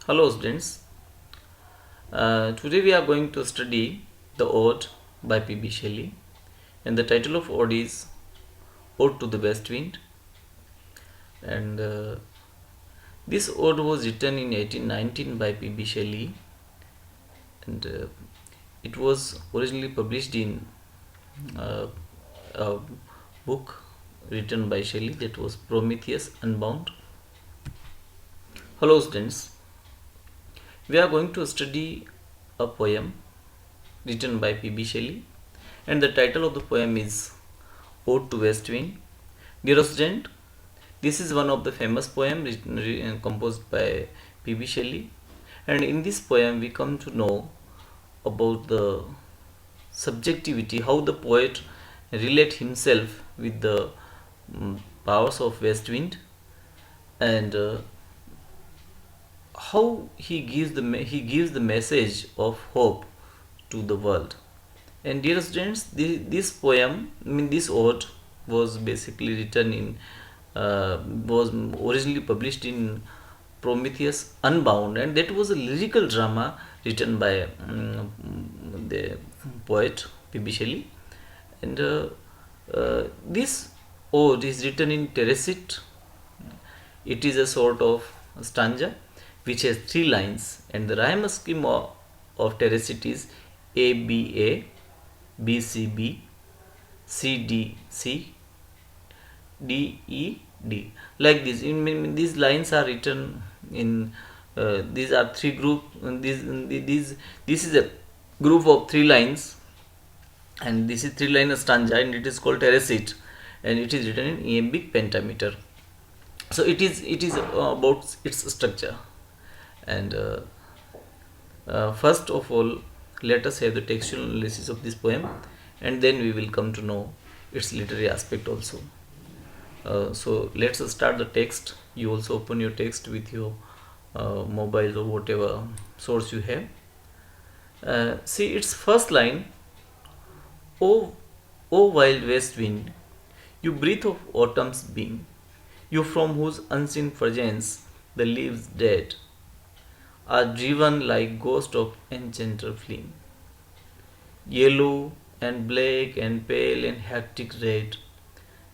Hello students, today we are going to study the Ode by P.B. Shelley, and the title of Ode is Ode to the West Wind. And this ode was written in 1819 by P.B. Shelley, and it was originally published in uh, a book written by Shelley, that was Prometheus Unbound. Hello students, we are going to study a poem written by P.B. Shelley, and the title of the poem is Ode to West Wind. Dear student, this is one of the famous poems composed by P.B. Shelley, and in this poem we come to know about the subjectivity, how the poet relate himself with the powers of west wind, and how he gives the message of hope to the world. And dear students, this poem, this ode was basically written in was originally published in Prometheus Unbound, and that was a lyrical drama written by the poet P.B. Shelley. And this ode is written in tercet. It is a sort of stanza which has 3 lines, and the rhyme scheme of tercet is A B A, B C B, C D C, D E D. Like this. These lines are written in. These are 3 group. This is a group of 3 lines, and this is 3 line stanza, and it is called tercet, and it is written in iambic pentameter. So it is about its structure. And first of all, let us have the textual analysis of this poem, and then we will come to know its literary aspect also. So let's start the text. You also open your text with your mobile or whatever source you have. See its first line: O wild west wind, you breath of autumn's being, you from whose unseen fragrance the leaves dead are driven like ghosts of enchanter fleeing. Yellow and black and pale and hectic red,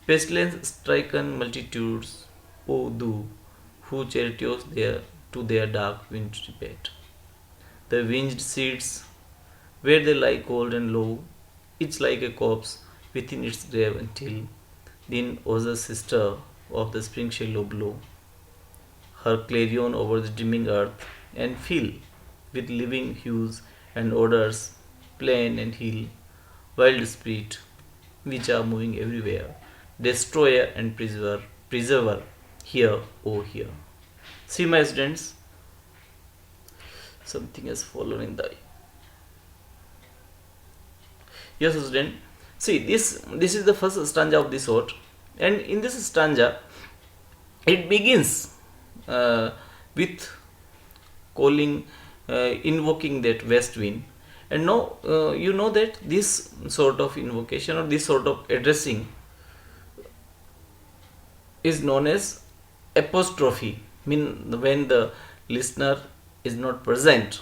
pestilence stricken multitudes, O thou, who chariots to their dark wintry bed. The winged seeds, where they lie cold and low, each like a corpse within its grave until then Oza's sister of the spring shall blow her clarion over the dreaming earth, and fill with living hues and odors plain and hill, wild spirit which are moving everywhere, destroyer and preserver here, oh here. See my students, something has fallen in the eye. Yes student, see this is the first stanza of this ode, and in this stanza it begins with calling, invoking that west wind. And now you know that this sort of invocation or this sort of addressing is known as apostrophe. Mean when the listener is not present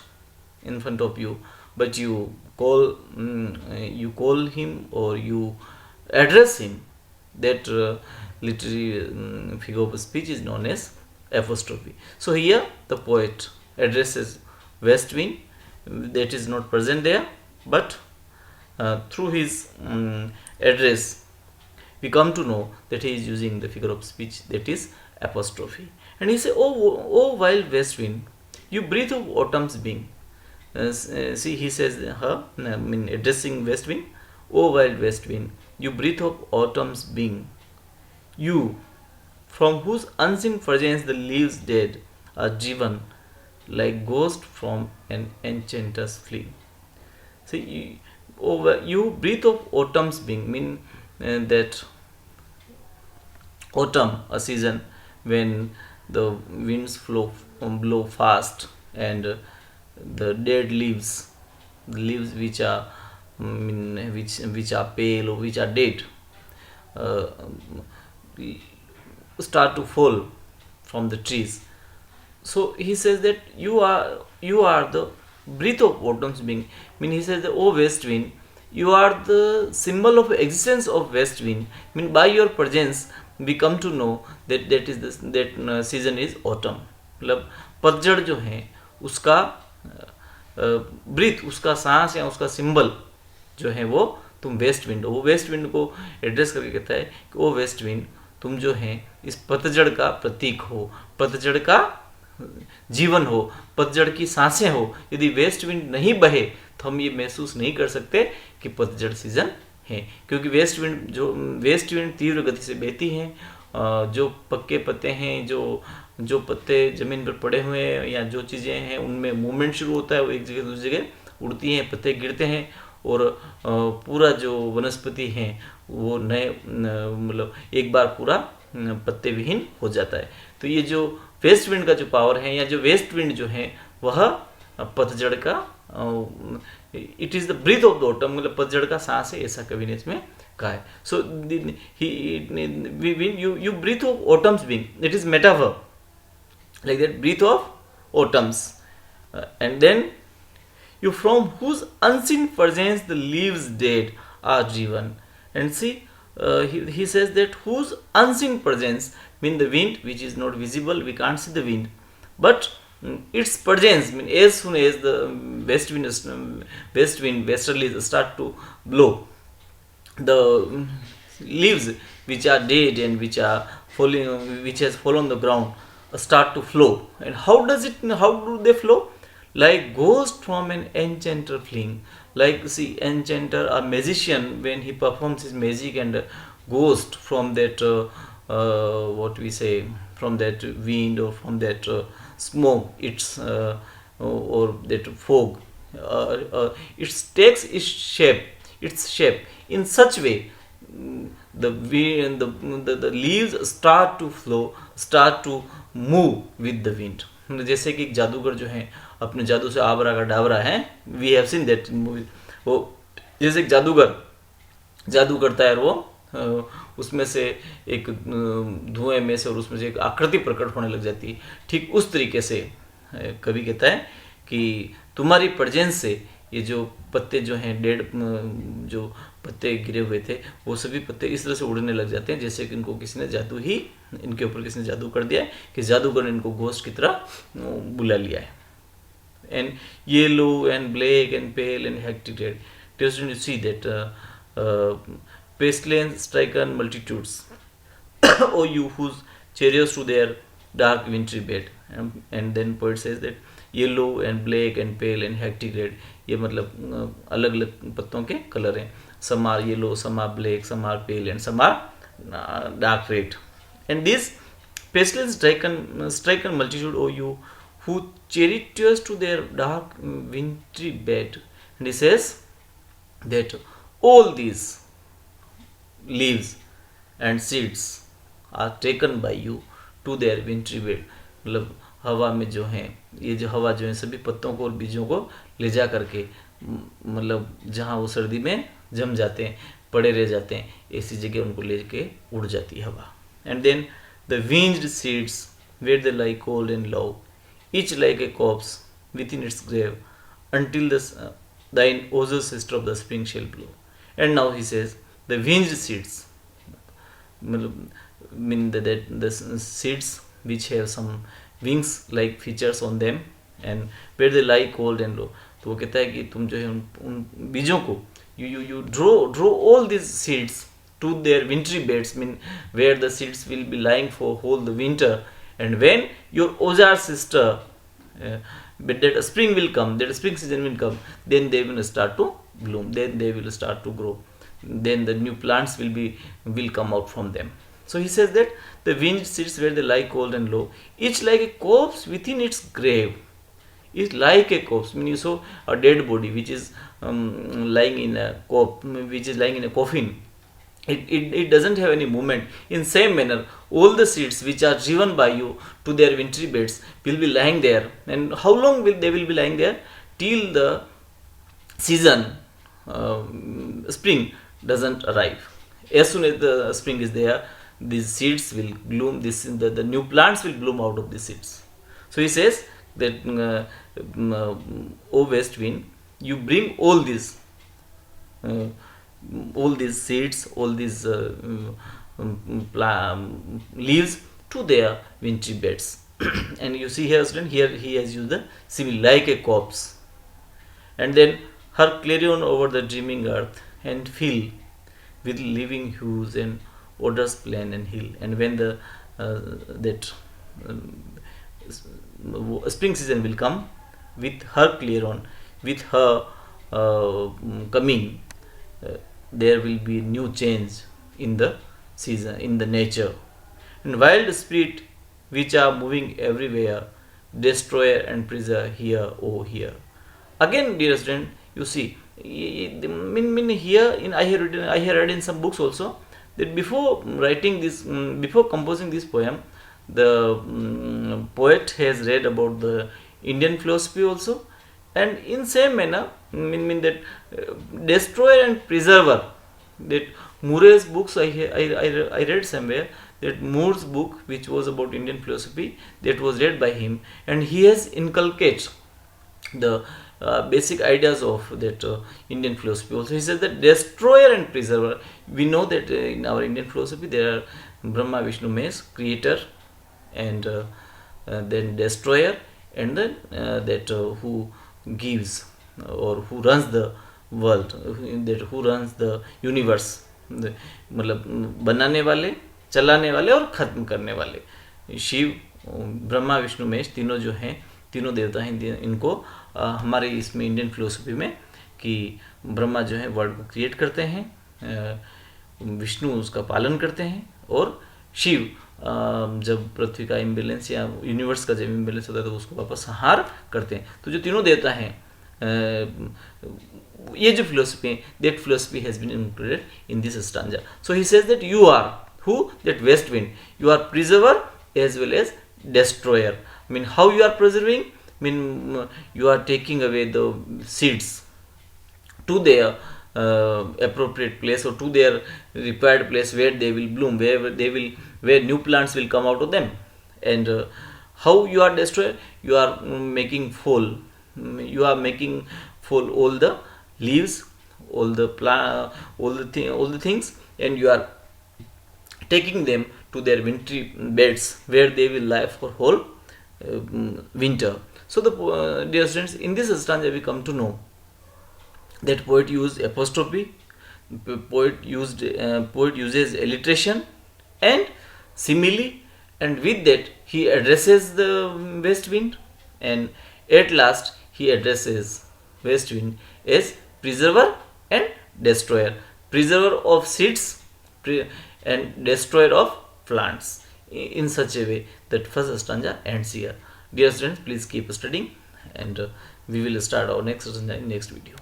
in front of you, but you call him or you address him, that literary figure of speech is known as apostrophe. So here the poet addresses west wind that is not present there, but through his address we come to know that he is using the figure of speech, that is apostrophe. And he say, oh wild west wind, you breathe of autumn's being. See, he says her, addressing west wind, oh wild west wind, you breathe of autumn's being, you from whose unseen fragrance the leaves dead are driven like ghosts from an enchanter's flee. See, you breathe of autumn's being, mean that autumn, a season when the winds blow fast, and the dead leaves, the leaves which are which are pale or which are dead, uh, start to fall from the trees. So he says that you are the breath of autumn's being. He says that, oh west wind, you are the symbol of existence of west wind. By your presence we come to know that that season is autumn. मतलब पतझड़ जो है उसका breathe, उसका सांस या उसका symbol जो है वो तुम वेस्ट विंड हो। वो वेस्ट विंड को एड्रेस करके कहता है कि ओ वेस्ट विंड, तुम जो है इस पतझड़ का प्रतीक हो, पतझड़ का जीवन हो, पतझड़ की सांसें हो। यदि वेस्ट विंड नहीं बहे तो हम ये महसूस नहीं कर सकते कि पतझड़ सीजन है, क्योंकि वेस्ट विंड तीव्र गति से बहती है। जो पक्के पत्ते हैं, जो पत्ते ज़मीन पर पड़े हुए हैं या जो चीज़ें हैं उनमें मूवमेंट शुरू होता है, वो एक जगह दूसरी जगह उड़ती हैं, पत्ते गिरते हैं और पूरा जो वनस्पति है वो नए मतलब एक बार पूरा पत्ते विहीन हो जाता है। तो ये जो वेस्ट विंड का जो पावर है या जो वेस्ट विंड जो है वह पतझड़ का it is the breath of the autumn, मतलब पतझड़ का सांस है, ऐसा कवि ने इसमें कहा है। So you breath of autumn's being, it is metaphor like that, breath of autumns, and then you from whose unseen presence the leaves dead are driven. And see, he says that whose unseen presence mean the wind which is not visible, we can't see the wind, but its presence as soon as the west wind westerlies start to blow, the leaves which are dead and which are falling, which has fallen on the ground, start to flow. And how do they flow? Like ghost from an enchanter fleeing. Like, see, enchanter, a magician, when he performs his magic, and ghost from that what we say, from that wind or from that smoke, it's or that fog, it takes its shape in such way, the wind, the leaves start to flow, start to move with the wind. जैसे कि एक जादूगर जो है अपने जादू से आबरा का डाबरा है, we have seen that in movie. वो जैसे एक जादूगर जादू करता है और वो उसमें से एक धुएं में से और उसमें से एक आकृति प्रकट होने लग जाती है। ठीक उस तरीके से कवि कहता है कि तुम्हारी प्रेजेंस से ये जो पत्ते जो हैं डेड, जो पत्ते गिरे हुए थे, वो सभी पत्ते इस तरह से उड़ने लग जाते हैं जैसे कि इनको किसी ने इनके ऊपर किसी ने जादू कर दिया है, कि जादूगर ने इनको घोस्ट की तरह बुला लिया है। And yellow and black and pale and hectic red, test you see that pestilence stricken multitudes, O you whose chariots to their dark wintry bed. And then poet says that yellow and black and pale and hectic red, ये मतलब अलग अलग पत्तों के colour हैं। Some are yellow, some are black, some are pale and some are dark red. And this pestilence stricken multitude, O you who chariots to their dark wintry bed. And he says that all these leaves and seeds are taken by you to their wintry bed. मतलब हवा में जो है, ये जो हवा जो है सभी पत्तों को और बीजों को ले जा करके, मतलब जहाँ वो सर्दी में जम जाते हैं, पड़े रह जाते हैं, ऐसी जगह उनको लेके उड़ जाती है हवा। And then the winged seeds where they lie cold and low, each like a corpse within its grave, until thine osier sister of the spring shall blow. And now he says the winged seeds, mean the seeds which have some wings like features on them, and where they lie cold and low. तो वो कहता है कि तुम जो है उन बीजों को you draw all these seeds to their wintry beds, mean where the seeds will be lying for whole the winter. And when your osier sister, but that spring will come, that spring season will come, then they will start to bloom, then they will start to grow, then the new plants will come out from them. So he says that the winged seeds where they lie cold and low, each like a corpse within its grave. Is like a corpse, mean you saw a dead body which is lying in a coffin. It doesn't have any movement. In same manner, all the seeds which are driven by you to their wintry beds will be lying there. And how long they will be lying there? Till the season, spring doesn't arrive. As soon as the spring is there, these seeds will bloom. The new plants will bloom out of the seeds. So he says that, O west wind, you bring uh, all these seeds, all these leaves to their wintry beds. And you see here, student, here he has used the simile, like a corpse. And then her clarion over the dreaming earth, and fill with living hues and odors plain and hill. And when the that um, spring season will come, with her clarion, with her coming, there will be new change in the season, in the nature. And wild spirit which are moving everywhere, destroyer and preserver here, oh here. Again, dear student, you see, here in I have read in some books also that before writing this, before composing this poem, the poet has read about the Indian philosophy also, and in same manner, that destroyer and preserver, that Murray's books I read somewhere, that Moore's book which was about Indian philosophy, that was read by him, and he has inculcated the basic ideas of that Indian philosophy also. He says that destroyer and preserver, we know that in our Indian philosophy there are Brahma, Vishnu, Mahesh, creator, and then destroyer, and then that who gives or who runs the world, that who runs the universe, मतलब बनाने वाले, चलाने वाले और खत्म करने वाले। शिव, ब्रह्मा, विष्णु, महेश तीनों जो हैं, तीनों देवता हैं, इनको हमारे इसमें इंडियन फिलोसफी में कि ब्रह्मा जो है वर्ल्ड को क्रिएट करते हैं, विष्णु उसका पालन करते हैं, और शिव जब पृथ्वी का इम्बेलेंस या यूनिवर्स का जब इम्बेलेंस होता है तो उसको वापस संहार करते हैं। तो जो तीनों देवता हैं, ये जो फिलोसफी है, that philosophy has been included in this stanza. So he says that you are who, that west wind, you are preserver as well as destroyer. I mean, how you are preserving? I mean, you are taking away the seeds to their appropriate place, or to their required place where they will bloom, where new plants will come out of them. And how you are destroyer? You are making fall. You are making fall all the leaves, all the all the things, and you are taking them to their wintry beds where they will lie for whole winter. So the dear students, in this stanza we come to know that poet used apostrophe, poet uses alliteration and simile, and with that he addresses the west wind, and at last he addresses west wind as preserver and destroyer, preserver of seeds and destroyer of plants, in such a way that first stanza ends here. Dear students, please keep studying, and we will start our next stanza in next video.